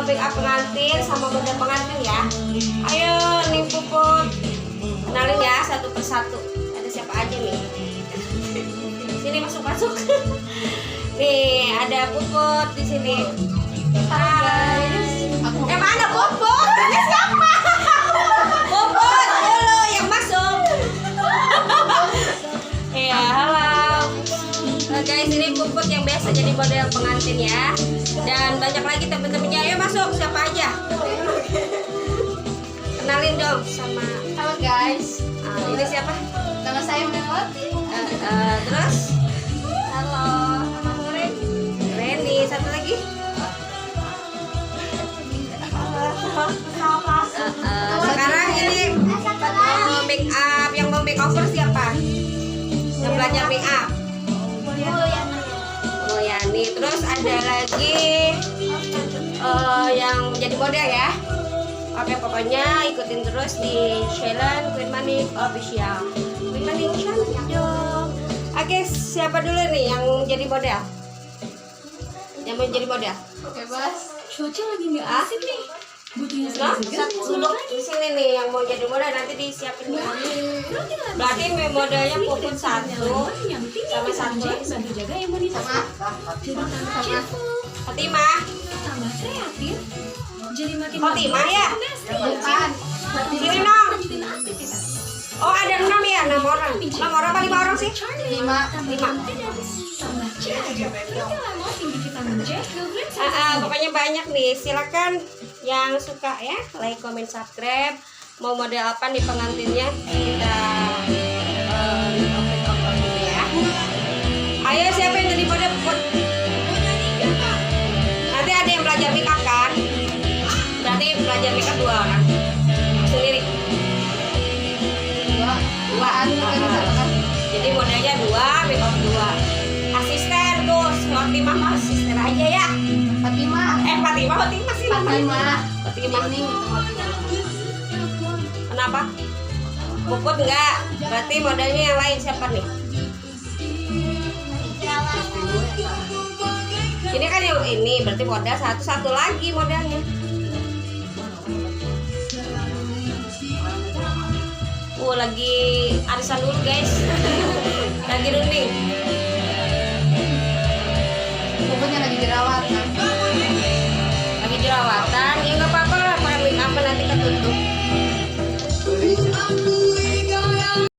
make up pengantin sama model pengantin ya. Ayo nih Puput, kenalin ya satu persatu. Ada siapa aja nih? Sini masuk. Nih ada Puput di sini. Hai. Mana Puput? Ini siapa? Puput dulu yang masuk. Ya halo. Guys, ini Puput yang biasa jadi model pengantin ya. Dan banyak lagi temen-temennya. Ayo masuk, siapa aja? Kenalin dong sama. Halo guys, Ini siapa? nama saya Melody. Terus? Halo, nama gue Reni. Satu lagi? Sekarang ini make up, yang mau make over siapa? Yang belajar make up? Yani. Terus ada lagi yang jadi model ya. Oke, pokoknya ikutin terus di channel Queen Manik Official. Queen Manik cantik dong. Oke, siapa dulu nih yang jadi model? Yang mau jadi model? Bebas. Cuaca lagi nggak asik nih. Butuhnya Nah, segar duduk di sini nih yang mau jadi model, nanti disiapin nih. Berarti modelnya Puput satu sama satu bantu jaga imunitas. Jadi tambah cheerful, Fatimah. tambah kreatif. Jadi makin Fatimah ya? Bukan. Sini dong. lanjutin aktivitas. Oh, ada 6 ya? 6 orang. 6 orang apa 5 orang sih? 5. Tambah C aja. Lemon tinggi vitamin C. Pokoknya banyak nih. Silakan yang suka ya, like, comment, subscribe. Mau model apa nih pengantinnya? Kita open dulu ya. Ayo, siapa yang jadi model? Nanti ada yang belajar make up kan? Berarti belajar make up 2 orang. Sendiri. 2. Jadi modelnya 2, make up 2. Asisten tuh, Fatimah mah asisten aja ya. Fatimah. Fatimah sih namanya. Fatimah. Fatimah. Kenapa? Puput enggak? Berarti modelnya yang lain siapa nih? Ini kan yang ini, berarti model satu lagi modelnya. Lagi arisan dulu guys. Lagi runding. Pokoknya lagi dirawat.